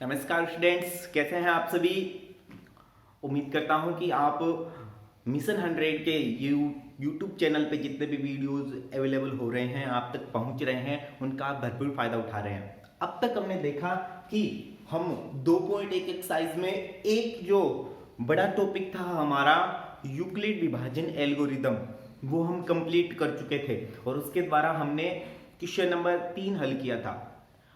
नमस्कार स्टूडेंट्स, कैसे हैं आप सभी। उम्मीद करता हूं कि आप मिशन 100 के यूट्यूब चैनल पे जितने भी वीडियोस अवेलेबल हो रहे हैं, आप तक पहुंच रहे हैं, उनका आप भरपूर फायदा उठा रहे हैं। अब तक हमने देखा कि हम 2.1 एक्सरसाइज में एक जो बड़ा टॉपिक था हमारा यूक्लिड विभाजन एल्गोरिदम, वो हम कंप्लीट कर चुके थे और उसके द्वारा हमने क्वेश्चन नंबर 3 हल किया था।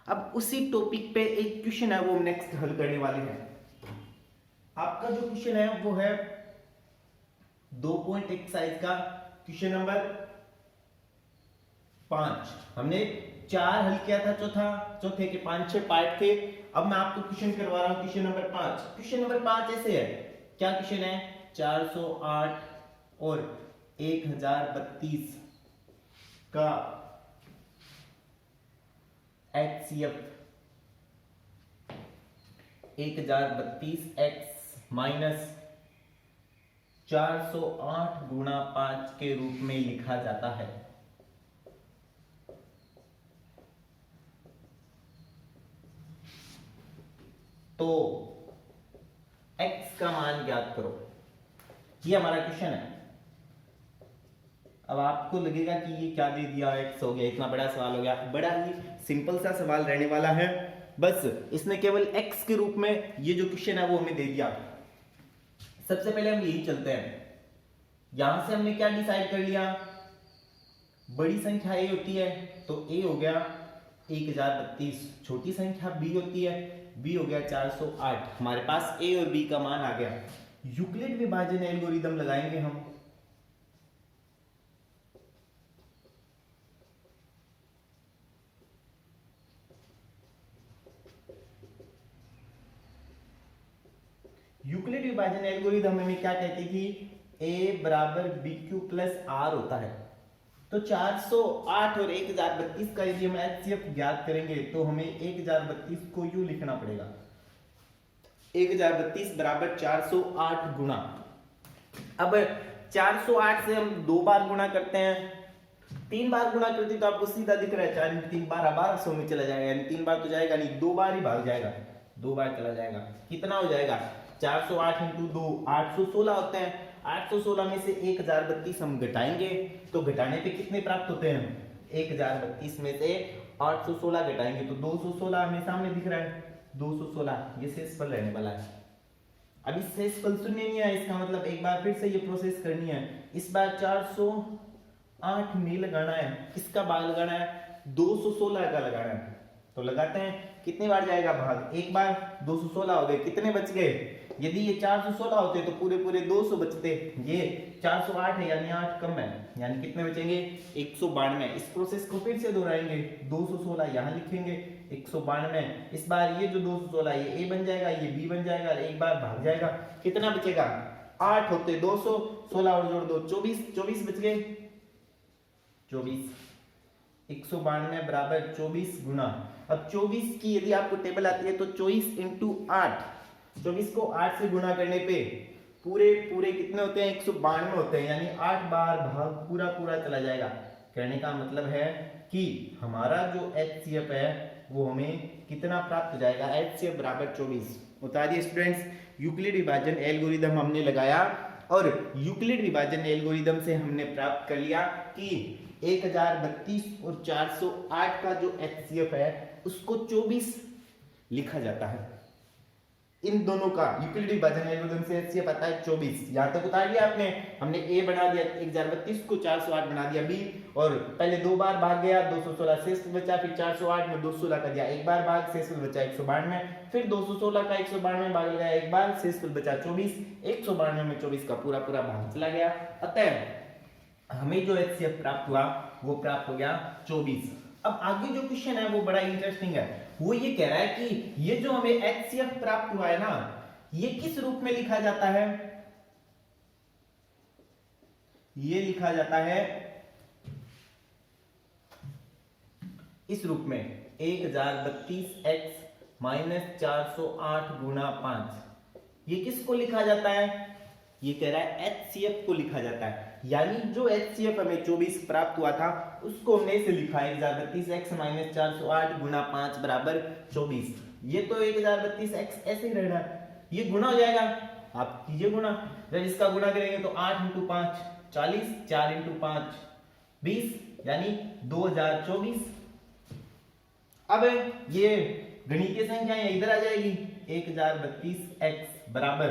अब उसी टॉपिक पे एक क्वेश्चन है, वो हम नेक्स्ट हल करने वाले हैं। आपका जो क्वेश्चन है वो है 2.1 एक्सरसाइज का क्वेश्चन नंबर 5। हमने 4 हल किया था, चौथे के 5-6 पार्ट थे। अब मैं आपको क्वेश्चन करवा रहा हूं क्वेश्चन नंबर 5। क्वेश्चन नंबर 5 ऐसे है, क्या क्वेश्चन है? 408 और 1032 का HCF 1032x माइनस 408 गुणा 5 के रूप में लिखा जाता है। तो x का मान ज्ञात करो, ये हमारा क्वेश्चन है। अब आपको लगेगा कि ये क्या दे दिया, x हो गया, इतना बड़ा सवाल हो गया। बड़ा ही सिंपल सा सवाल रहने वाला है, बस इसने केवल x के रूप में ये जो क्वेश्चन है वो हमें दे दिया। सबसे पहले हम यही चलते हैं, यहां से हमने क्या डिसाइड कर लिया, बड़ी संख्या a होती है तो a हो गया 1032, छोटी संख्या b होती है, b हो गया 408। हमारे पास a और b का मान आ गया। यूक्लिड विभाजन एल्गोरिदम लगाएंगे हम। यूक्लिड विभाजन एल्गोरिदम में क्या कहती थी, a बराबर bq प्लस r होता है। तो 408 और 1032 का यदि हम HCF ज्ञात करेंगे तो हमें 1032 को यूं लिखना पड़ेगा, 1032 बराबर 408 गुणा। अब 408 से हम 2 बार गुणा करते हैं, 3 बार गुणा करते हैं तो आपको सीधा दिख रहा है 4 × 3 1200 में चला जाएगा, यानी 3 बार तो जाएगा नहीं, 2 बार ही भाग जाएगा, 2 बार चला जाएगा। कितना हो जाएगा? 408 × 2 816 होते हैं। 816 में से 1032 हम घटाएंगे तो घटाने पे कितने प्राप्त होते हैं? 1032 में से 816 घटाएंगे तो 216 हमें सामने दिख रहा है, 216 ये शेषफल रहने वाला है। अब इस शेषफल शून्य नहीं है, इसका मतलब एक बार फिर से ये प्रोसेस करनी है। इस बार 408 में लगाना है, इसका भाग लगाना है, 216 का लगाना है। तो लगाते हैं, कितने बार जाएगा भाग? एक बार, 216 हो गए, कितने बच गए? यदि ये 416 होते तो पूरे पूरे 200 बचते, ये 408 है यानी 8 कम है, यानी कितने बचेंगे? 192। इस प्रोसेस को फिर से दोहराएंगे, 216 यहाँ लिखेंगे, 192। इस बार ये जो 216 ये a बन जाएगा, ये b बन जाएगा, एक बार भाग जाएगा, कितना बचेगा? 8 होते 200, 16 और जोड़ दो 24 बच गए, 24। 192 बराबर 24 गुना। अब 24 की यदि आपको टेबल आती है तो 24 × 8, 24 को 8 से गुणा करने पे पूरे पूरे कितने होते हैं? 192 होते हैं, यानी 8 बार भाग पूरा पूरा चला जाएगा। कहने का मतलब है कि हमारा जो HCF है वो हमें कितना प्राप्त हो जाएगा? HCF बराबर 24। उतारिए स्टूडेंट्स, यूक्लिड विभाजन एल्गोरिदम हमने लगाया और यूक्लिड विभाजन एल्गोरिदम से हमने प्राप्त कर लिया कि 1032 और 408 का जो HCF है उसको 24 लिखा जाता है। इन दोनों का यूक्लिड विभाजन एल्गोरिदम से HCF आता है 24। यहां तक उतार लिया आपने, हमने a बना दिया 1032 को, 408 बना दिया b, और पहले 2 बार भाग गया, 216 शेष बचा, फिर 408 में 216 का दिया, एक बार भाग, शेष बचा 192, फिर 216 का 192 भाग लगाया एक बार, शेष बचा 24, 192 में 24 का पूरा पूरा भाग चला गया। अतः हमें जो HCF प्राप्त हुआ वो प्राप्त हो गया 24। अब आगे जो क्वेश्चन है वो बड़ा इंटरेस्टिंग है, वो ये कह रहा है कि ये जो हमें HCF प्राप्त हुआ है ना, ये किस रूप में लिखा जाता है? ये लिखा जाता है इस रूप में, 1032x माइनस 408 गुणा 5। ये किसको लिखा जाता है? ये कह रहा है HCF को लिखा जाता है। यानी जो HCF हमें 24 प्राप्त हुआ था उसको हमने ऐसे लिखा 1032x माइनस 408 गुना 5 बराबर 24। ये तो 1032x ऐसे ही रहना, ये गुना हो जाएगा, आप कीजिए गुना। जब इसका गुना करेंगे तो 8 × 5 40, 4 × 5 20, यानी 2024। अब ये गणितीय संख्या इधर आ जाएगी, 1032x बराबर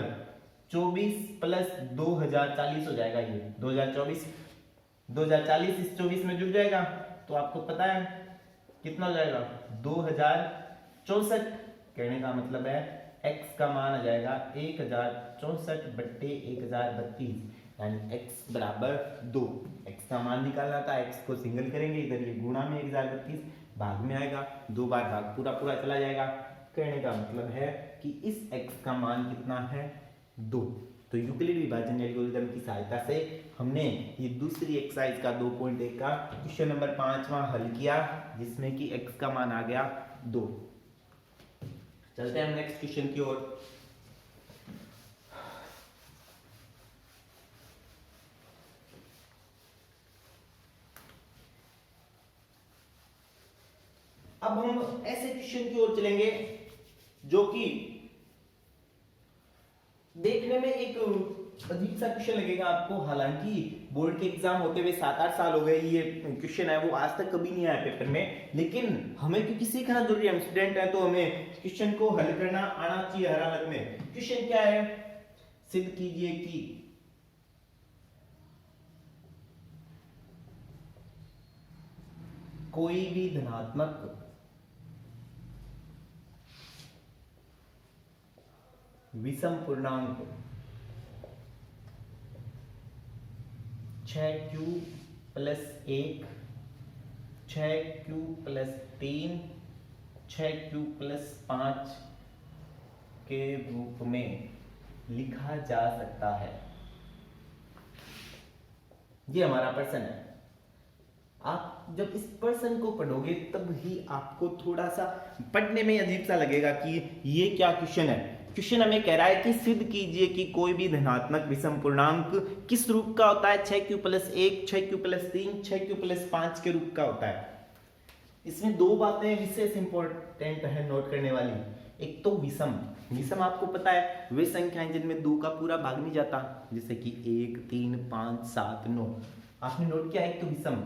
24 प्लस 2040 हो जाएगा। ये 2040 इस 24 में जुड़ जाएगा तो आपको पता है कितना हो जाएगा 2064। कहने का मतलब है x का मान आ जाएगा 1064 बट्टे 1032, यानी x बराबर 2। x का मान निकालना था, x को सिंगल करेंगे, इधर ये गुणा में 1032 भाग में आएगा, 2 बार भाग पूरा पूरा चला जाएगा। कहने का मतलब है कि इस x का मान कितना है 2। तो यूक्लिड विभाजन एल्गोरिथम की सहायता से हमने ये दूसरी एक्सरसाइज का 2.1 का क्वेश्चन नंबर 5वां हल किया, जिसमें कि x का मान आ गया 2। चलते हैं हम नेक्स्ट क्वेश्चन की ओर। अब हम ऐसे क्वेश्चन की ओर चलेंगे जो कि देखने में एक अजीब सा क्वेश्चन लगेगा आपको, हालांकि बोर्ड के एग्जाम होते हुए 7-8 साल हो गए, ये क्वेश्चन है वो आज तक कभी नहीं आया पेपर में, लेकिन हमें क्योंकि सीखना जरूरी है, हम स्टूडेंट हैं तो हमें क्वेश्चन को हल करना आना चाहिए हर हालत में। क्वेश्चन क्या है, सिद्ध कीजिए कि कोई भी धनात्मक विषम पूर्णांक 6q + 1, 6q + 3, 6q + 5 के रूप में लिखा जा सकता है। ये हमारा प्रश्न है। आप जब इस प्रश्न को पढ़ोगे तब ही आपको थोड़ा सा पढ़ने में अजीब सा लगेगा कि ये क्या क्वेश्चन है। क्वेश्चन हमें कह रहा है कि सिद्ध कीजिए कि कोई भी धनात्मक विषम पूर्णांक किस रूप का होता है, 6q + 1, 6q + 3, 6q + 5 के रूप का होता है। इसमें 2 बातें विशेष इंपॉर्टेंट है नोट करने वाली। एक तो विषम, विषम आपको पता है वे संख्याएं जिनमें 2 का पूरा भाग नहीं जाता, जैसे कि 1, 3, 5, 7, 9, आपने नोट किया एक तो विषम।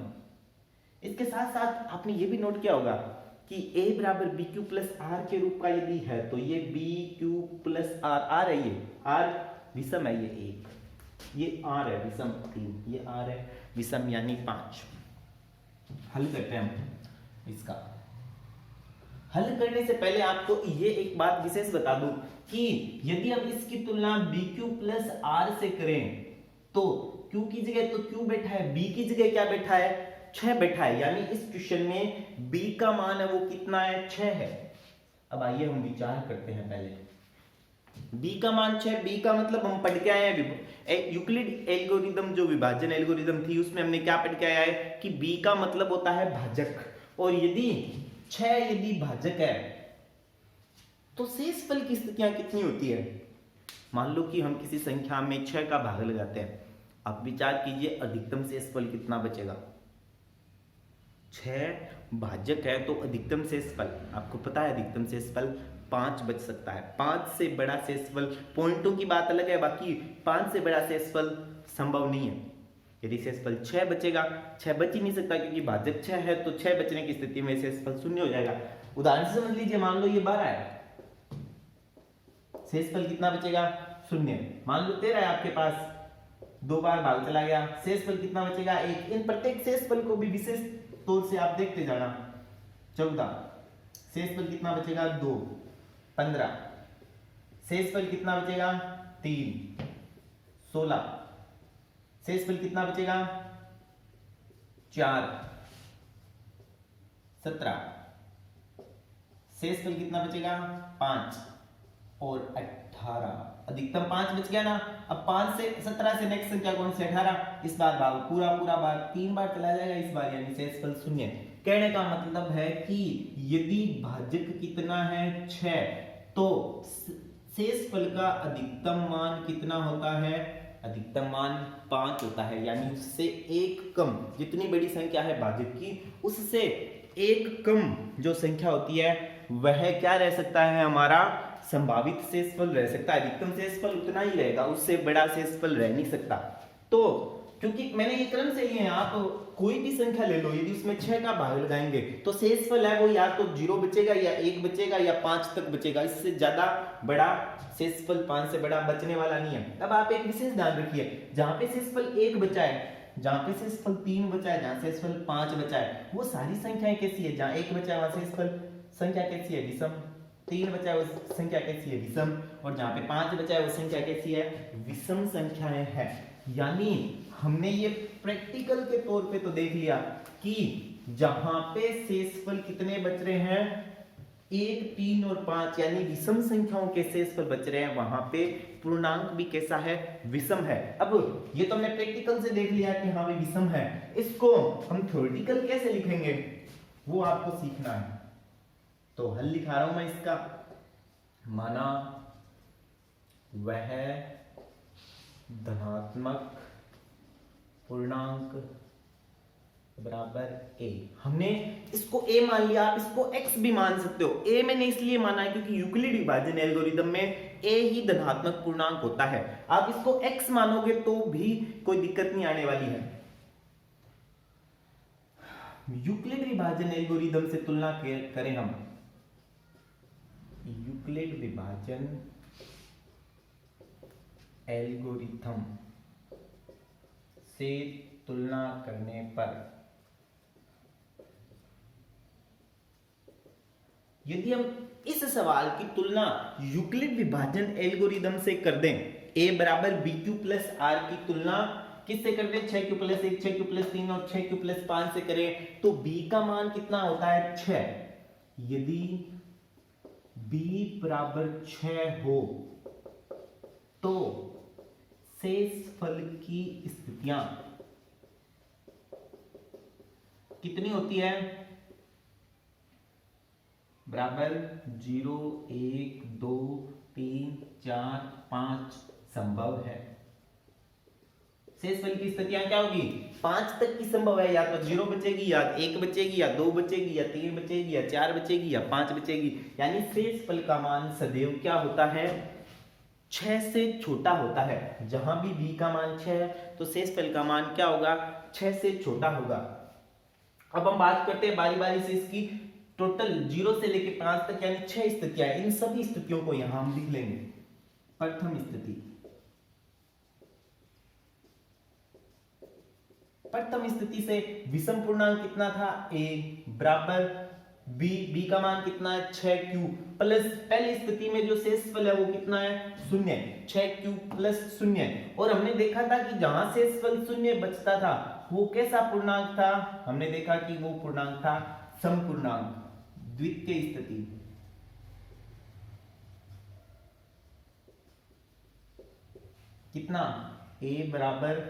इसके साथ साथ आपने ये भी नोट किया होगा कि a = bq + r के रूप का यदि है तो ये bq + r, r है, ये r विषम है, ये 1, ये r है विषम 3, ये r है विषम यानी 5। हल करते हैं हम इसका। हल करने से पहले आपको ये एक बात विशेष बता दूं कि यदि हम इसकी तुलना bq + r से करें तो q की जगह तो q बैठा है, b की जगह क्या बैठा है 6 बैठा है, यानी इस क्वेश्चन में b का मान है वो कितना है 6 है। अब आइए हम विचार करते हैं पहले। b का मान 6, b का मतलब हम पढ़ के आए हैं यूक्लिड एल्गोरिथम जो विभाजन एल्गोरिथम थी उसमें हमने क्या पढ़ के आया है कि b का मतलब होता है भाजक, और यदि 6 यदि भाजक है तो शेषफल की स्थितियां कितनी होती है। मान लो कि हम किसी संख्या में 6 का भाग लगाते हैं, आप विचार कीजिए अधिकतम शेषफल कितना बचेगा। 6 भाजक है तो अधिकतम शेषफल आपको पता है, अधिकतम शेषफल 5 बच सकता है। 5 से बड़ा शेषफल, पॉइंटों की बात अलग है, बाकी 5 से बड़ा शेषफल संभव नहीं है। यदि शेषफल 6 बचेगा, 6 बच ही नहीं सकता क्योंकि भाजक 6 है, तो 6 बचने की स्थिति में शेषफल 0 हो जाएगा। उदाहरण से समझ लीजिए, मान लो ये 12 है, शेषफल कितना बचेगा 0। मान लो 13 है आपके पास, 2 बार भाग चला गया, शेषफल कितना बचेगा 1। इन प्रत्येक शेषफल को भी विशेष तौर से आप देखते जाना। 14, शेषफल कितना बचेगा 2, 15, शेषफल कितना बचेगा 3, 16, शेषफल कितना बचेगा 4, 17, शेषफल कितना बचेगा 5 और 18। अधिकतम 5 बच गया ना। अब 5 से 17 से नेक्स्ट संख्या कौन सी 18, इस बार भाग पूरा भाग 3 बार चला जाएगा इस बार, यानी शेषफल 0। कहने का मतलब है कि यदि भाजक कितना है 6 तो शेषफल का अधिकतम मान कितना होता है अधिकतम मान 5 होता है, यानी उससे एक कम जितनी बड़ी संख्या है भाजक की उससे एक कम जो संख्या होती है वह क्या रह सकता है, हमारा संभावित शेषफल रह सकता है। अधिकतम शेषफल उतना ही रहेगा, उससे बड़ा शेषफल रह नहीं सकता। तो क्योंकि मैंने ये क्रम से लिए हैं, आप कोई भी संख्या ले लो, यदि उसमें 6 का भाग लगाएंगे तो शेषफल है वो या तो 0 बचेगा या 1 बचेगा या 5 तक बचेगा, इससे ज्यादा बड़ा शेषफल 5 से बड़ा बचने वाला नहीं है। अब आप एक विशेष ध्यान रखिए, जहां पे शेषफल 1 बचा है, जहां पे शेषफल 3 बचा है, जहां शेषफल 5 बचा है, वो सारी संख्याएं कैसी है, जहां 1 बचा है वहां शेषफल संख्या कैसी है, विषम। 3 बचा है वो संख्या कैसी है, विषम। और जहां पे 5 बचा है वो संख्या कैसी है, विषम संख्याएं हैं। यानी हमने ये प्रैक्टिकल के तौर पे तो देख लिया कि जहां पे शेषफल कितने बच रहे हैं, 1, 3 और 5 यानी विषम संख्याओं के शेषफल बच रहे हैं, वहां पे पूर्णांक भी कैसा है, विषम है। अब ये तो हमने प्रैक्टिकल से देख लिया कि हाँ भाई विषम है, इसको हम थ्योरेटिकल कैसे लिखेंगे वो आपको सीखना है। तो हल लिखा रहा हूं मैं इसका, माना वह धनात्मक पूर्णांक बराबर a। हमने इसको a मान लिया, आप इसको x भी मान सकते हो। a मैंने इसलिए माना है क्योंकि यूक्लिड विभाजन एल्गोरिदम में a ही धनात्मक पूर्णांक होता है। आप इसको x मानोगे तो भी कोई दिक्कत नहीं आने वाली है। यूक्लिड विभाजन एल्गोरिदम से तुलना करें हम, यूक्लिड विभाजन एल्गोरिथम से तुलना करने पर यदि हम इस सवाल की तुलना यूक्लिड विभाजन एल्गोरिदम से कर दें, a बराबर बी क्यू प्लस आर की तुलना किससे कर दें, 6q प्लस 1, 6q प्लस 3 और 6q प्लस 5 से करें तो b का मान कितना होता है, 6। यदि b बराबर 6 हो तो शेषफल की स्थितियां कितनी होती है, बराबर 0, 1, 2, 3, 4, 5 संभव है। शेषफल की स्थितियां क्या होगी, 5 तक की संभव है, या तो 0 बचेगी या 1 बचेगी या 2 बचेगी या 3 बचेगी या 4 बचेगी या 5 बचेगी। यानी शेषफल का मान सदैव क्या होता है, 6 से छोटा होता है। जहां भी b का मान 6 है तो शेषफल का मान क्या होगा, 6 से छोटा होगा। अब हम बात करते हैं बारी बारी से इसकी, टोटल 0 से लेकर 5 तक यानी 6 स्थितियां, इन सभी स्थितियों को यहां हम लिख लेंगे। प्रथम स्थिति, प्रथम स्थिति से विषम पूर्णांक कितना था, a बराबर b का मान कितना है, 6q प्लस पहली स्थिति में जो शेषफल है वो कितना है, 0, 6q प्लस 0। और हमने देखा था कि जहां शेषफल 0 बचता था वो कैसा पूर्णांक था, हमने देखा कि वो पूर्णांक था समपूर्णांक। द्वितीय स्थिति, कितना, a बराबर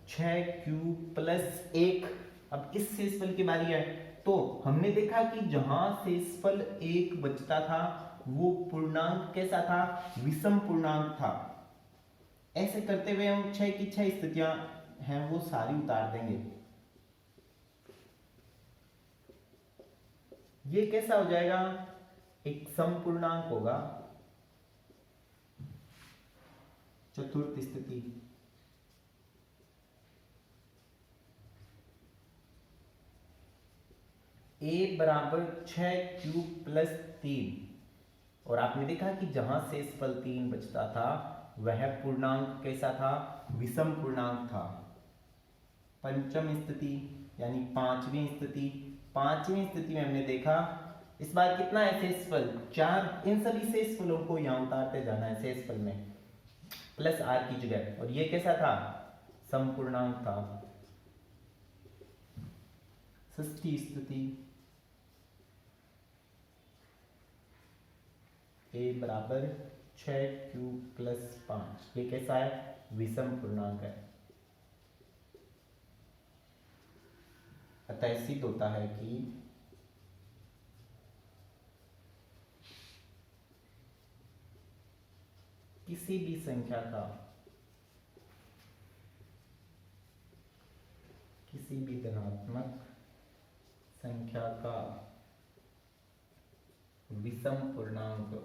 6q प्लस 1। अब इस शेषफल की बारी है, तो हमने देखा कि जहां शेषफल 1 बचता था वो पूर्णांक कैसा था, विषम पूर्णांक था। ऐसे करते हुए हम 6 की 6 स्थितियां हैं वो सारी उतार देंगे। ये कैसा हो जाएगा, एक समपूर्णांक होगा। चतुर्थ स्थिति, a बराबर 6q प्लस 3। और आपने देखा कि जहां शेषफल 3 बचता था वह पूर्णांक कैसा था, विषम पूर्णांक था। पंचम स्थिति यानी पांचवी स्थिति, पांचवी स्थिति में हमने देखा इस बार कितना है शेषफल, 4। इन सभी शेषफलों को यहां उतारते जाना है शेषफल में, प्लस r की जगह। और ये कैसा था, समपूर्णांक था। षष्ठी स्थिति, a बराबर 6q प्लस 5, ये कैसा है, विषम पूर्णांक है। अतः सिद्ध होता है कि किसी भी संख्या का किसी भी धनात्मक संख्या का विषम पूर्णांक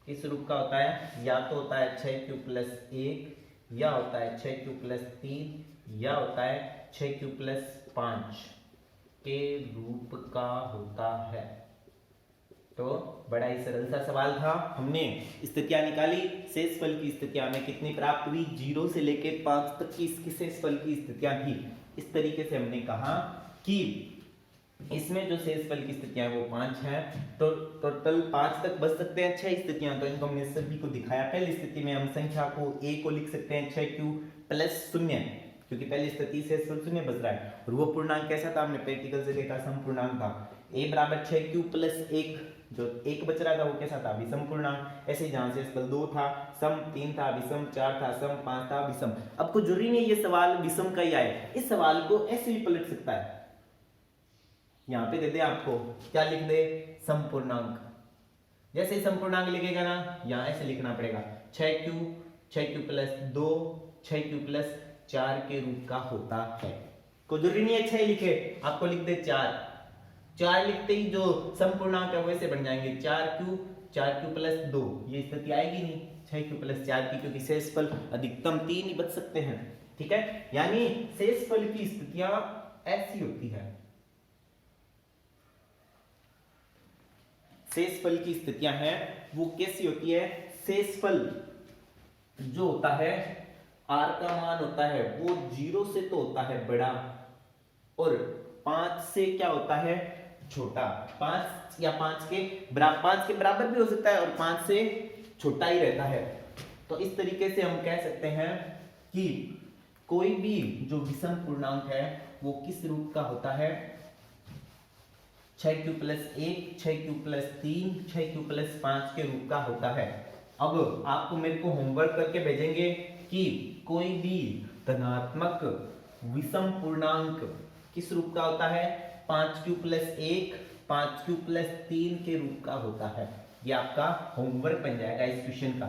किस रूप का होता है? या तो होता है 6q प्लस 1, या होता है 6q प्लस 3, या होता है 6q प्लस 5 के रूप का होता है। तो बड़ा ही सरल सा सवाल था। हमने स्थितियां निकाली। शेषफल की स्थितियां हमें कितनी प्राप्त हुई? 0 से लेके 5 तक की इसकी शेषफल की स्थितियां थी। इस तरीके से हमने कहा कि इसमें जो शेषफल की स्थितियां वो 5 हैं, तो टोटल 5 तक बच सकते हैं 6 स्थितियां। तो इनको हमने सभी को दिखाया। पहली स्थिति में हम संख्या को a को लिख सकते हैं 6q प्लस 0, क्योंकि पहली स्थिति शेषफल 0 बच रहा है। और वो पूर्णांक कैसा था? हमने प्रैक्टिकल से देखा, सम पूर्णांक था। a बराबर 6q प्लस 1, जो 1 बच रहा था वो कैसा था? विषम पूर्णांक। ऐसे जहां शेषफल 2 था, सम 3 था, विषम 4 था, सम 5 था, विषम। अब को जरूरी नहीं ये सवाल विषम का ही आए, इस सवाल को ऐसे भी पलट सकता है। यहां पे दे दे आपको, क्या लिख दे? समपूर्णांक। जैसे समपूर्णांक लिखेगा ना, यहां ऐसे लिखना पड़ेगा 6q प्लस 2 6q प्लस 4 के रूप का होता है। कोई जरूरी नहीं है 6 लिखे, आपको लिख दे 4 लिखते ही जो समपूर्णांक है वैसे बन जाएंगे 4q प्लस 2। ये स्थिति आएगी नहीं 6q प्लस 4 की, क्योंकि शेषफल अधिकतम 3 ही बच सकते हैं। ठीक है, यानी शेषफल की स्थितियां ऐसी होती है। शेषफल की स्थितियां हैं वो कैसी होती है? शेषफल जो होता है, r का मान होता है वो 0 से तो होता है बड़ा, और 5 से क्या होता है? छोटा। 5 या 5 के बराबर भी हो सकता है, और 5 से छोटा ही रहता है। तो इस तरीके से हम कह सकते हैं कि कोई भी जो विषम पूर्णांक है वो किस रूप का होता है? 6q plus 1, 6q plus 3, 6q plus 5 के रूप का होता है। अब आपको मेरे को होमवर्क करके भेजेंगे कि कोई भी धनात्मक विषम पूर्णांक किस रूप का होता है? 5q प्लस 1, 5q प्लस 3 के रूप का होता है। ये आपका होमवर्क बन जाएगा इस क्वेश्चन का।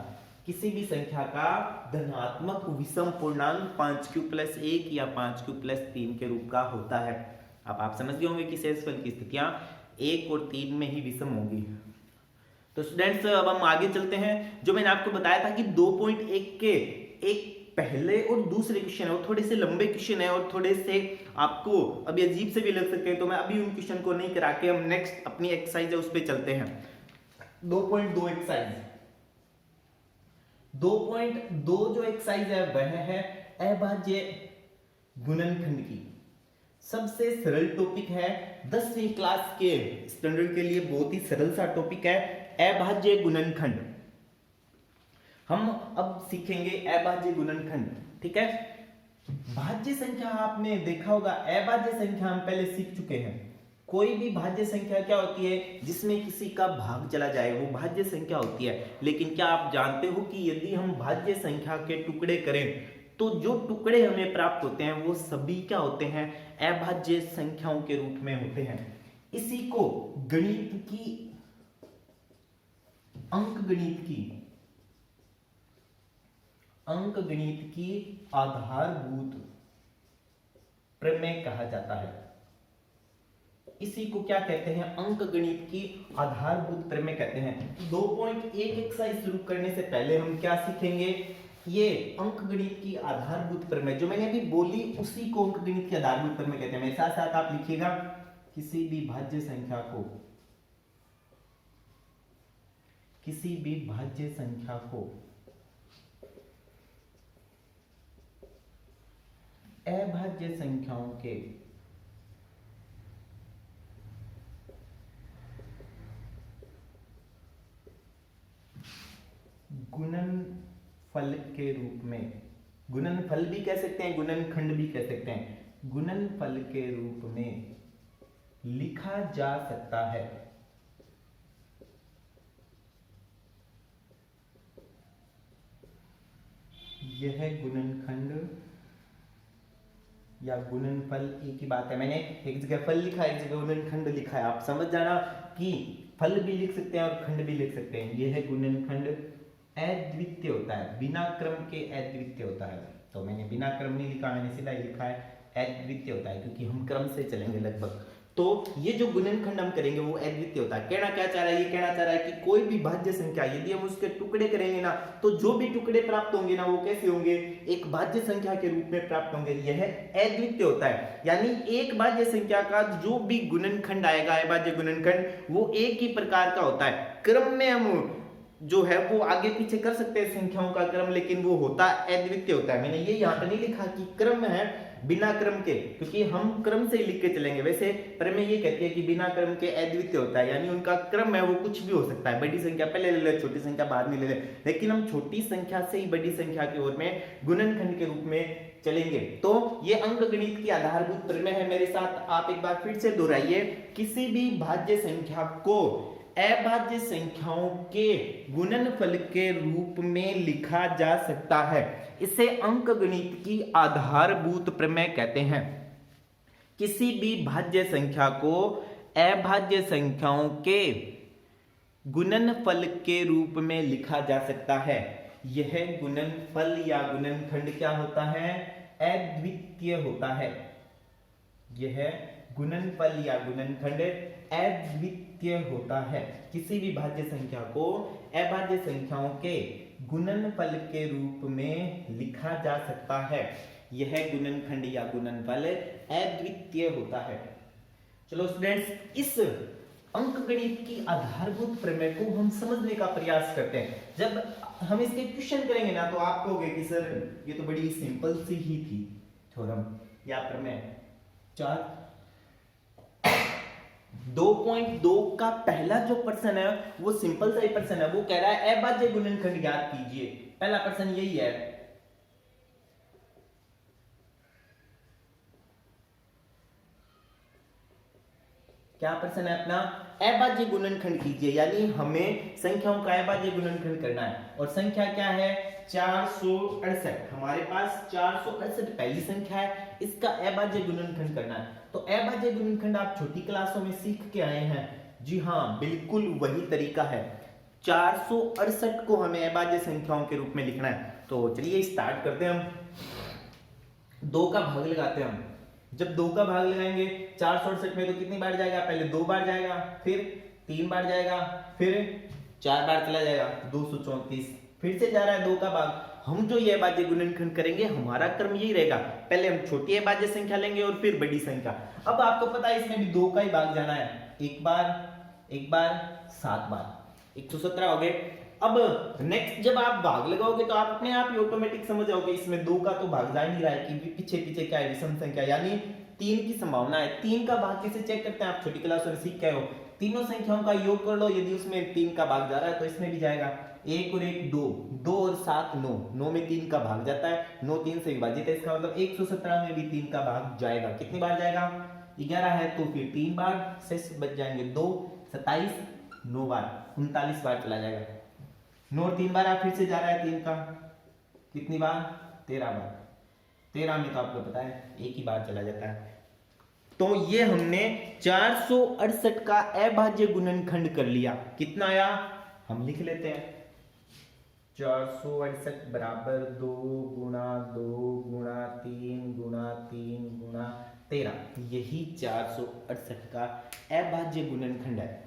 किसी भी संख्या का धनात्मक विषम पूर्णांक 5q प्लस 1 या 5q प्लस 3 के रूप का होता है। अब आप समझ गए होंगे कि शेषफल की स्थितियां 1 और 3 में ही विषम होंगी। तो स्टूडेंट्स अब हम आगे चलते हैं। जो मैंने आपको बताया था कि 2.1 के एक पहले और दूसरे क्वेश्चन है, वो थोड़े से लंबे क्वेश्चन है और थोड़े से आपको अभी अजीब से भी लग सकते हैं। तो मैं अभी उन क्वेश्चन को नहीं करा के हम नेक्स्ट अपनी एक्सरसाइज है उस पर चलते हैं। 2.2 एक्सरसाइज 2.2 जो एक्सरसाइज है वह है अभाज्य गुणनखंड की। सबसे सरल टॉपिक है 10वीं क्लास के स्टैंडर्ड के लिए, बहुत ही सरल सा टॉपिक है अभाज्य गुणनखंड। हम अब सीखेंगे अभाज्य गुणनखंड। ठीक है, भाज्य संख्या आपने देखा होगा, अभाज्य संख्या हम पहले सीख चुके हैं। कोई भी भाज्य संख्या क्या होती है? जिसमें किसी का भाग चला जाए वो भाज्य संख्या होती है। लेकिन क्या आप जानते हो कि यदि हम भाज्य संख्या के टुकड़े करें तो जो टुकड़े हमें प्राप्त होते हैं वो सभी क्या होते हैं? अभाज्य संख्याओं के रूप में होते हैं। इसी को गणित की अंकगणित की आधारभूत प्रमेय कहा जाता है। इसी को क्या कहते हैं? अंकगणित की आधारभूत प्रमेय कहते हैं। 2.1 एक्सरसाइज शुरू करने से पहले हम क्या सीखेंगे? ये अंकगणित की आधारभूत प्रमेय जो मैंने अभी बोली उसी को अंकगणित की आधारभूत प्रमेय कहते हैं। मेरे साथ साथ आप लिखिएगा, किसी भी भाज्य संख्या को अभाज्य संख्याओं के गुणनफल के रूप में, गुणनफल भी कह सकते हैं, गुणनखंड भी कह सकते हैं, गुणनफल के रूप में लिखा जा सकता है। यह गुणनखंड या गुणनफल एक ही बात है। मैंने एक जगह फल लिखा है, एक जगह गुणनखंड लिखा है। आप समझ जाना कि फल भी लिख सकते हैं और खंड भी लिख सकते हैं। यह गुणनखंड अद्वितीय होता है, बिना क्रम के अद्वितीय होता है। तो मैंने बिना क्रम नहीं लिखा, मैंने सीधा ही लिखा है अद्वितीय होता है, क्योंकि हम क्रम से चलेंगे लगभग। तो ये जो गुणनखंड हम करेंगे वो अद्वितीय होता है। कहना क्या चाह रहा है, ये कहना चाह रहा है कि कोई भी भाज्य संख्या यदि हम उसके टुकड़े करेंगे ना, तो जो भी टुकड़े प्राप्त होंगे ना वो कैसे होंगे, एक भाज्य संख्या के रूप में प्राप्त होंगे। यह अद्वितीय होता है, यानी एक भाज्य संख्या का जो भी गुणनखंड आएगा, अभाज्य गुणनखंड, वो एक ही प्रकार का होता है। क्रम में हम जो है वो आगे पीछे कर सकते हैं संख्याओं का क्रम, लेकिन वो होता अद्वितीय होता है। मैंने ये यहाँ पे नहीं लिखा कि क्रम है बिना क्रम के, क्योंकि हम क्रम से ही लिख के चलेंगे। वैसे प्रमेय ये कहती है कि बिना क्रम के अद्वितीय होता है, यानी उनका क्रम है वो कुछ भी हो सकता है। बड़ी संख्या पहले ले ले, छोटी संख्या बाद में ले ले, लेकिन हम छोटी संख्या से ही बड़ी संख्या की ओर में गुणनखंड के रूप में चलेंगे। तो ये अंकगणित की आधारभूत प्रमेय है। मेरे साथ आप एक बार फिर से दोहराइए, किसी भी भाज्य संख्या को अभाज्य संख्याओं के गुणनफल के रूप में लिखा जा सकता है। इसे अंकगणित की आधारभूत प्रमेय कहते हैं। किसी भी भाज्य संख्या को अभाज्य संख्याओं के गुणनफल के रूप में लिखा जा सकता है। यह गुणनफल या गुणनखंड क्या होता है, अद्वितीय होता है। यह गुणनफल या गुणनखंड अद्वितीय होता है। किसी भी भाज्य संख्या को अभाज्य संख्याओं के गुणनफल के रूप में लिखा जा सकता है। यह गुणनखंड या गुणनफल अद्वितीय होता है। चलो स्टूडेंट्स, इस अंकगणित की आधारभूत प्रमेय को हम समझने का प्रयास करते हैं। जब हम इसके क्वेश्चन करेंगे ना, तो आप कहोगे कि सर ये तो बड़ी सिंपल सी ही थी थ्योरम या प्रमेय। 2.2 का पहला जो प्रश्न है वो सिंपल सा ही प्रश्न है। वो कह रहा है अभाज्य गुणनखंड ज्ञात कीजिए। पहला प्रश्न यही है। क्या प्रश्न है अपना, अभाज्य गुणनखंड कीजिए, यानी हमें संख्याओं का अभाज्य गुणनखंड करना है। और संख्या क्या है, 468। हमारे पास 468 पहली संख्या है, इसका अभाज्य गुणनखंड करना है। तो अभाज्य गुणनखंड आप छोटी क्लासों में सीख के आए हैं। जी हाँ, बिल्कुल वही तरीका है। 468 को हमें अभाज्य संख्याओं के रूप में लिखना है। तो चलिए स्टार्ट करते हैं। हम 2 का भाग लगाते हैं। हम जब 2 का भाग लगाएंगे 468 में, तो कितनी बार जाएगा, पहले 2 बार जाएगा, फिर 3 बार जाएगा, फिर 4 बार चला जाएगा, 234। फिर से जा रहा है 2 का भाग। हम जो ये अभाज्य गुणनखंड करेंगे, हमारा क्रम यही रहेगा। पहले हम छोटी अभाज्य संख्या लेंगे और फिर बड़ी संख्या। अब आपको पता है इसमें भी 2 का ही भाग जाना है। एक बार 7 बार, 117 हो गए। अब नेक्स्ट जब आप भाग लगाओगे तो आप अपने आप ही ऑटोमेटिक समझ जाओगे इसमें 2 का तो भाग जा नहीं रहा है, कि पीछे पीछे क्या है, विषम संख्या, यानी 3 की संभावना है। 3 का भाग कैसे चेक करते हैं, आप छोटी क्लास में सीख गए हो। तीनों संख्याओं का योग कर लो, यदि उसमें 3 का भाग जा रहा है तो इसमें भी जाएगा। 1 और 1 2, 2 और 7 9, 9 में 3 का भाग जाता है, 9 3 से विभाजित है, इसका मतलब 117 में भी 3 का भाग जाएगा। कितनी बार जाएगा, 11 है तो फिर 3 बार, शेष बच जाएंगे 2, 27, 9 बार, 39 बार चला जाएगा। 9 और 3 बार फिर से जा रहा है 3 का, कितनी बार, 13 बार। 13 में तो आपको पता है एक ही बार चला जाता है। तो ये हमने 468 का अभाज्य गुणनखंड कर लिया। कितना आया, हम लिख लेते हैं। 468 बराबर 2 गुणा 2 गुणा 3 गुणा 3 गुणा 13। यही 468 का अभाज्य गुणनखंड है।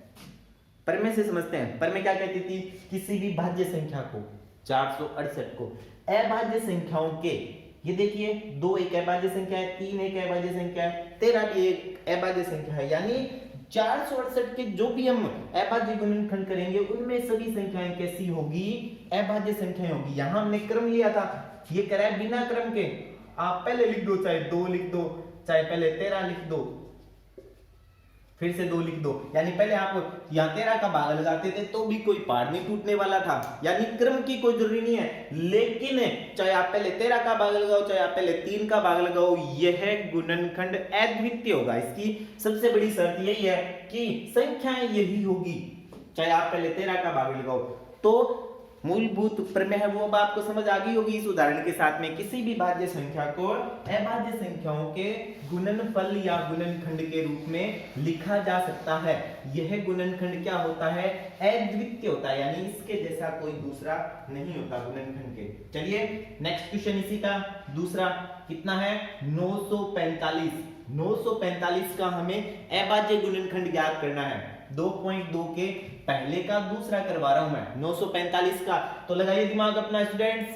प्रमेय से समझते हैं। प्रमेय क्या कहती थी, किसी भी भाज्य संख्या को, 468 को अभाज्य संख्याओं के, ये देखिए 2 एक अभाज्य संख्या है, 3 एक अभाज्य संख्या है, 13 भी एक अभाज्य संख्या है, यानी 468 के जो भी हम अभाज्य गुणनखंड करेंगे उनमें सभी संख्याएं कैसी होगी, अभाज्य संख्याएं होगी। यहां हमने क्रम लिया था, ये कह रहा है बिना क्रम के। आप पहले लिख दो, चाहे 2 लिख दो, चाहे पहले 13 लिख दो, फिर से 2 लिख दो, यानी पहले आप यहाँ 13 का भाग लगाते थे तो भी कोई पहाड़ नहीं टूटने वाला था, यानी क्रम की कोई जरूरी नहीं है। लेकिन चाहे आप पहले 13 का भाग लगाओ, चाहे आप पहले 3 का भाग लगाओ, यह गुणनखंड अद्वितीय होगा। इसकी सबसे बड़ी शर्त यही है कि संख्याएं यही होगी, चाहे आप पहले 13 का भाग लगाओ। तो मूलभूत प्रमेय है वो अब आपको समझ आ गई होगी इस उदाहरण के साथ में। किसी भी भाज्य संख्या को अभाज्य संख्याओं के गुणनफल या गुणनखंड के रूप में लिखा जा सकता है। यह गुणनखंड क्या होता है? अद्वितीय होता है, यानी इसके जैसा कोई दूसरा नहीं होता गुणनखंड के। चलिए नेक्स्ट क्वेश्चन इसी का दूसरा कितना है? 945। 945 का हमें अभाज्य गुणनखंड ज्ञात करना है। 2.2 के पहले का दूसरा करवा रहा हूं मैं 945 का। तो लगाइए दिमाग अपना स्टूडेंट्स।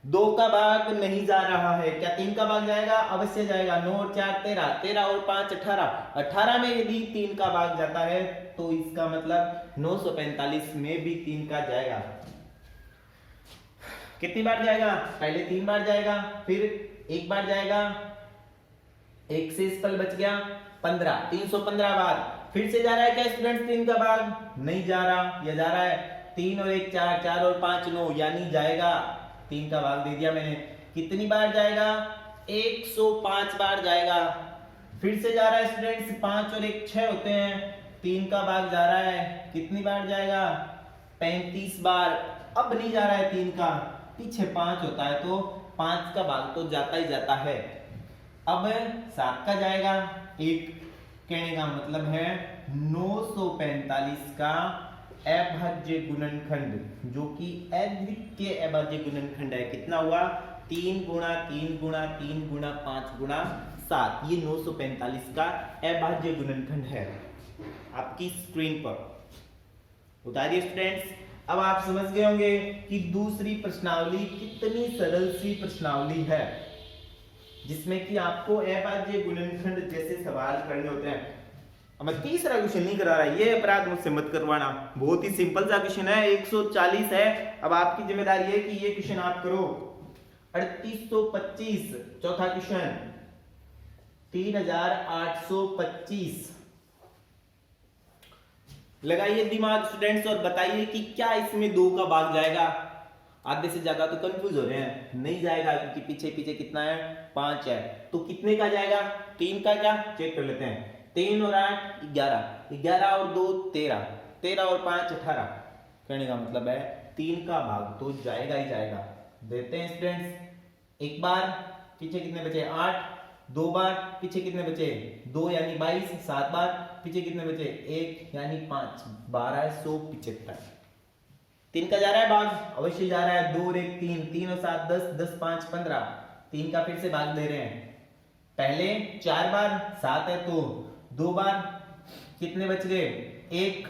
2 का भाग नहीं जा रहा है, क्या 3 का भाग जाएगा? अवश्य जाएगा। 9 और 4 13, 13 और 5 18, 18 में यदि 3 का भाग जाता है तो इसका मतलब 945 में भी 3 का जाएगा। कितनी बार जाएगा? पहले 3 बार जाएगा, फिर 1 बार जाएगा, 1 से इस पल बच गया 15, 315 बार। फिर से जा रहा है क्या स्टूडेंट्स 3 का भाग? नहीं जा रहा, या जा रहा है 3 और 1 4, 4 और 5 9, यानी जाएगा। 3 का भाग दे दिया मैंने। कितनी बार जाएगा? 105 बार जाएगा। फिर से जा रहा है स्टूडेंट्स 5 और 1 6 होते हैं, 3 का भाग जा रहा है। कितनी बार जाएगा? 35 बार। अब नहीं जा रहा है 3 का, पीछे 5 होता है तो 5 का भाग तो जाता ही जाता है। अब 7 का जाएगा। एक कहने का मतलब है 945 का अभाज्य गुणनखंड जो कि अद्वितीय अभाज्य गुणनखंड है। कितना हुआ? 3 गुणा 3 गुणा 3 गुणा 5 गुणा 7। ये 945 का अभाज्य गुणनखंड है आपकी स्क्रीन पर। उतारिए स्टूडेंट्स। अब आप समझ गए होंगे कि दूसरी प्रश्नावली कितनी सरल सी प्रश्नावली है जिसमें कि आपको अभाज्य गुणनखंड जैसे सवाल करने होते हैं। अब मैं तीसरा क्वेश्चन नहीं करा रहा, ये अपराध मुझसे मत करवाना। बहुत ही सिंपल सा क्वेश्चन है, 140 है। अब आपकी जिम्मेदारी है कि ये क्वेश्चन आप करो। 3825 चौथा क्वेश्चन, 3825। लगाइए दिमाग स्टूडेंट्स और बताइए कि क्या इसमें 2 का भाग जाएगा? आधे से ज्यादा तो कंफ्यूज हो रहे हैं। नहीं जाएगा क्योंकि पीछे पीछे कितना है? 5 है। तो कितने का जाएगा? 3 का। क्या चेक कर लेते हैं। 3 और 8 11, 11 और 2 13, 13 और 5 18। कहने का मतलब है 3 का भाग तो जाएगा ही जाएगा। देते हैं स्टूडेंट्स। एक बार पीछे कितने बचे? 8। 2 बार पीछे कितने बचे? 2 यानी 22। 7 बार पीछे कितने बचे? 1 यानी 5, 12 175। 3 का जा रहा है भाग? अवश्य जा रहा है। 2 और 1 3, 3 और 7 10, 10 5 15। 3 का फिर से भाग दे रहे हैं। पहले 4 बार 7 है तो 2 बार कितने बच गए? 1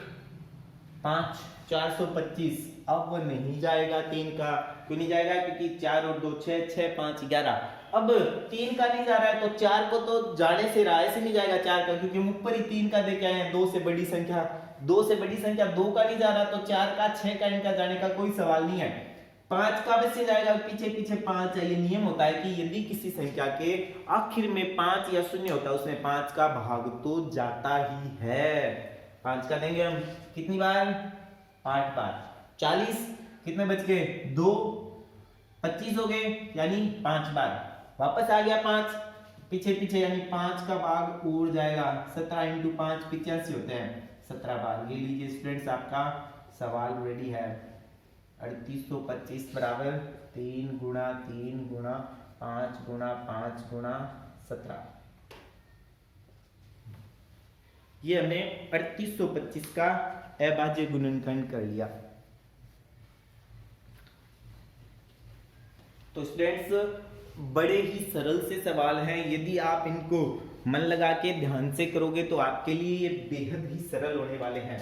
5 425। अब वो नहीं जाएगा 3 का। क्यों नहीं जाएगा? क्योंकि 4 और 2 6, 6 5 11। अब 3 का नहीं जा रहा है तो 4 को तो जाने से रहा, ऐसे नहीं जाएगा 4 का, क्योंकि हम ऊपर ही 3 का देके आए हैं। 2 से बड़ी संख्या, 2 से बड़ी संख्या 2 का नहीं जा रहा तो 4 का 6 का इनका जाने का कोई सवाल नहीं है। 5 का वैसे जाएगा, पीछे पीछे 5 है। ये नियम होता है कि यदि किसी संख्या के आखिर में 5 या 0 होता है उसमें 5 का भाग तो जाता ही है। 5 का देंगे हम कितनी बार? 8 बार। 40 कितने बच गए? 2 25 हो गए यानी 5 बार। वापस आ गया 5 पीछे पीछे यानी 5 का भाग और जाएगा। 17 इंटू 5 85 होते हैं, 17 बार। ये लीजिए स्टूडेंट्स आपका सवाल रेडी है। 3825 बराबर 3 गुणा 3 गुणा 5 गुणा 5 गुणा 17। ये हमने 3825 का अभाज्य गुणनखंड कर लिया। तो स्टूडेंट्स बड़े ही सरल से सवाल हैं। यदि आप इनको मन लगा के ध्यान से करोगे तो आपके लिए ये बेहद ही सरल होने वाले हैं।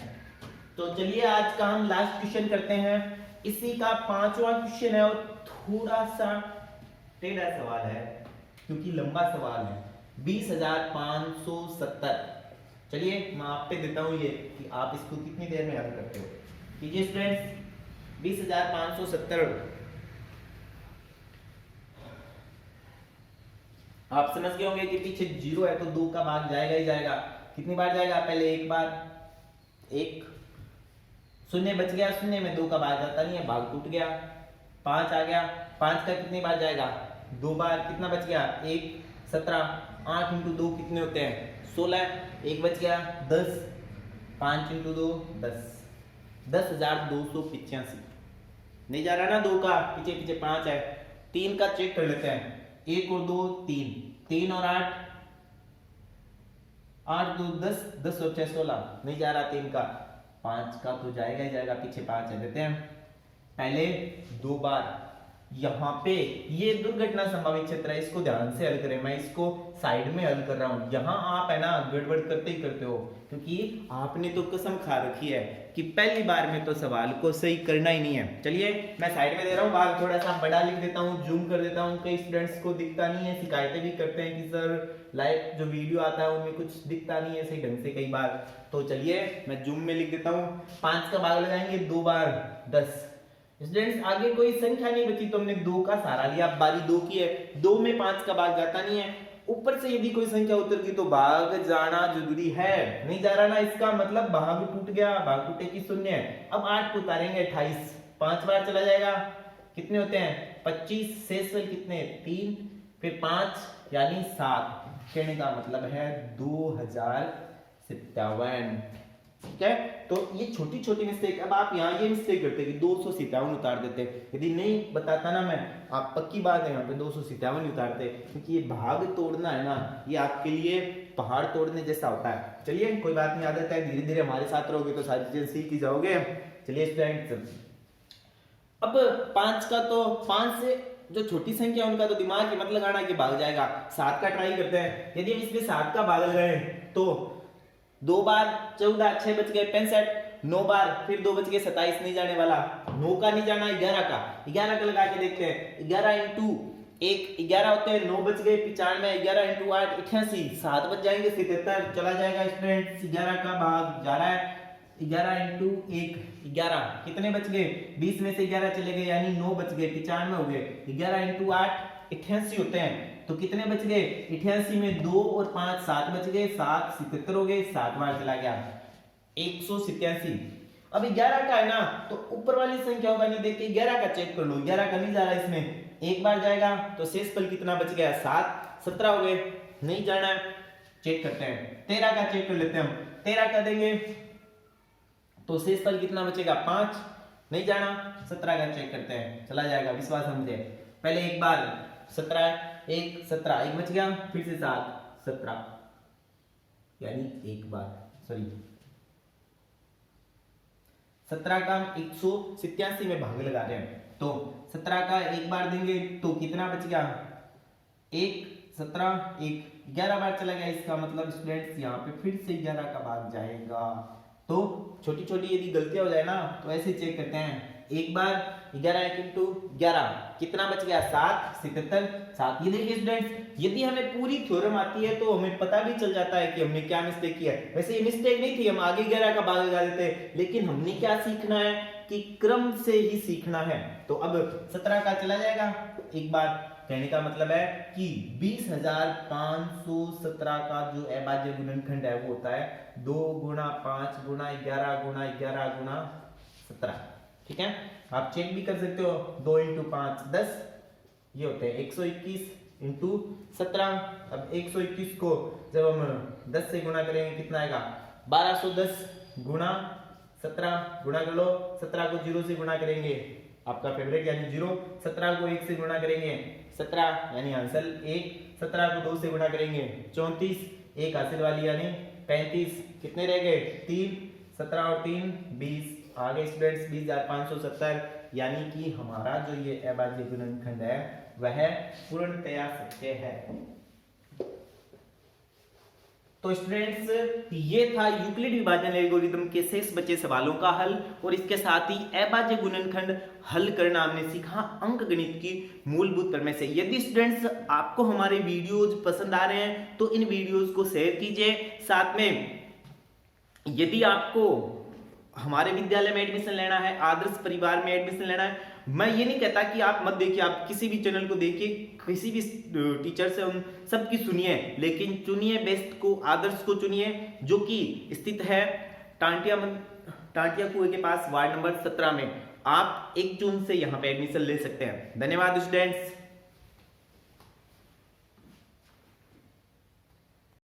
तो चलिए आज का हम लास्ट क्वेश्चन करते हैं। इसी का 5वां क्वेश्चन है और थोड़ा सा टेढ़ा सवाल है क्योंकि लंबा सवाल है। 20,570। चलिए मैं आप पे देता हूं ये कि आप इसको कितनी देर में याद करते हो। कीजिए स्टूडेंट्स। 20,570 आप समझ गए होंगे कि पीछे 0 है तो 2 का भाग जाएगा ही जाएगा। कितनी बार जाएगा? पहले 1 बार, 1 शून्य बच गया, शून्य में 2 का भाग जाता नहीं है, भाग टूट गया। 5 आ गया, 5 का कितनी बार जाएगा? 2 बार। कितना बच गया? 1 17। 8 इंटू 2 कितने होते हैं? 16। 1 बच गया 10। 5 इंटू 2 10, 10,285। नहीं जा रहा ना 2 का, पीछे पीछे 5 है। 3 का चेक कर लेते हैं, 1 और 2 3, 3 और 8, 8 2 10, 10 और 6 16, नहीं जा रहा 3 का। 5 का तो जाएगा ही जाएगा, पीछे 5 है। देते हैं पहले 2 बार यहाँ पे, ये दुर्घटना संभावित क्षेत्र है, इसको ध्यान से हल करें। मैं इसको साइड में हल कर रहा हूं, यहाँ आप है ना गड़बड़ करते ही करते हो, क्योंकि आपने तो कसम खा रखी है कि पहली बार में तो सवाल को सही करना ही नहीं है। चलिए मैं साइड में दे रहा हूँ, बार थोड़ा सा बड़ा लिख देता हूँ, जूम कर देता हूँ। कई स्टूडेंट्स को दिखता नहीं है, शिकायतें भी करते हैं कि सर लाइव जो वीडियो आता है उनमें कुछ दिखता नहीं है सही ढंग से कई बार। तो चलिए मैं जूम में लिख देता हूँ। 5 का भाग लगाएंगे 2 बार 10। स्टूडेंट्स आगे कोई संख्या नहीं बची तो हमने 2 का सहारा लिया, बारी 2 की है, 2 में 5 का भाग जाता नहीं है। ऊपर से यदि कोई संख्या उतर गई तो भाग जाना जरूरी है, नहीं जा रहा ना, इसका मतलब भाग टूट गया, भाग टूटे की 0 है। अब 8 को उतारेंगे 28, 5 बार चला जाएगा, कितने होते हैं 25, शेषफल कितने 3, फिर 5 यानी 7, कहने का मतलब है 2057। ठीक है, तो ये छोटी छोटी मिस्टेक। अब आप यहाँ ये मिस्टेक करते कि 257 उतार देते, यदि नहीं बताता ना मैं, आप पक्की बात है यहाँ पे 257 उतारते, क्योंकि ये भाग तोड़ना है ना, ये आपके लिए पहाड़ तोड़ने जैसा होता है। चलिए कोई बात नहीं, आदत है, धीरे धीरे हमारे साथ रहोगे तो सारी चीजें सीख ही जाओगे। चलिए स्टूडेंट्स, अब 5 का तो 5 से जो छोटी संख्या उनका तो दिमाग ही मत लगाना कि भाग जाएगा। 7 का ट्राई करते हैं, यदि हम इसमें 7 का भाग लगाए तो 2 बार 14, 6 बच गए 65, 9 बार फिर 2 बच गए 27, नहीं जाने वाला। 9 का नहीं जाना, 11 का, 11 का लगा के देखते हैं। 11 इंटू 1 11 होते हैं, 9 बच गए 95, 11 इंटू 8 88, 7 बच जाएंगे 77, चला जाएगा स्टूडेंट्स। 11 का भाग जा रहा है, 11 इंटू 1 11, कितने बच गए 20 में से 11 चले गए यानी 9 बच गए 95 हो गए। 11 इंटू 8 88 होते हैं, तो कितने बच गए 88 में 2 और 5 7 बच गए, 7 77 हो गए, 7 बार चला गया 187। अब 11 का है ना तो ऊपर वाली संख्या होगा नहीं, देखिए 11 का चेक कर लो, 11 का नहीं जा रहा इसमें, एक बार जाएगा तो शेषफल कितना बच गया 7, 17 हो गए, नहीं जाना है। चेक करते हैं 13 का, चेक कर लेते हैं हम। 13 का देंगे तो शेषफल कितना बचेगा 5, नहीं जाना। 17 का चेक करते हैं, चला जाएगा, विश्वास है मुझे। पहले एक बार 17 1 17, एक बच गया, फिर से 7 17 यानी एक बार, सॉरी 17 का 187 में भाग लगा रहे हैं, तो 17 का एक बार देंगे तो कितना बच गया 1 17 1 11 बार चला गया, इसका मतलब स्टूडेंट्स यहाँ पे फिर से 11 का भाग जाएगा। तो छोटी छोटी यदि गलतियां हो जाए ना तो ऐसे चेक करते हैं, एक बार 11 इंटू 11 कितना बच गया 7 77 7। ये देखिए स्टूडेंट्स, यदि हमें पूरी थ्योरम आती है तो हमें पता भी चल जाता है कि हमने क्या मिस्टेक किया है। वैसे ये मिस्टेक नहीं थी, हम आगे 11 का भाग लगा देते, लेकिन हमने क्या सीखना है कि क्रम से ही सीखना है। तो अब 17 का चला जाएगा एक बार, कहने का मतलब है कि 20,517 का जो अभाज्य गुणनखंड है वो होता है 2 गुणा 5 गुणा 11 गुणा 11 गुणा 17। ठीक है, आप चेक भी कर सकते हो, 2 इंटू 5 10, ये होते हैं 121 इंटू 17। अब 121 को जब हम 10 से गुणा करेंगे कितना आएगा 1210 गुणा 17, गुणा कर लो। 17 को 0 से गुणा करेंगे, आपका फेवरेट यानी 0। 17 को 1 से गुणा करेंगे 17 यानी आंसर 1। 17 को 2 से गुणा करेंगे 34, एक हासिल वाली यानी 35, कितने रह गए 3। 17 और 3 20, आगे स्टूडेंट्स 20,570, यानी कि हमारा जो ये अभाज्य गुणनखंड है वह पूर्णतया सत्य है। तो स्टूडेंट्स ये था यूक्लिड विभाजन एल्गोरिथम के शेष बचे सवालों का हल, और इसके साथ ही अभाज्य गुणनखंड हल करना हमने सीखा अंकगणित की मूलभूत प्रमेय से। यदि स्टूडेंट्स आपको हमारे वीडियोज पसंद आ रहे हैं तो इन वीडियोज को शेयर कीजिए। साथ में यदि आपको हमारे विद्यालय में एडमिशन लेना है, आदर्श परिवार में एडमिशन लेना है, मैं ये नहीं कहता कि आप मत देखिए, आप किसी भी चैनल को देखिए, किसी भी टीचर से उन सबकी सुनिए, लेकिन चुनिए बेस्ट को, आदर्श को चुनिए, जो कि स्थित है टांटिया कुएं के पास वार्ड नंबर 17 में। आप 1 जून से यहाँ पे एडमिशन ले सकते हैं। धन्यवाद स्टूडेंट्स।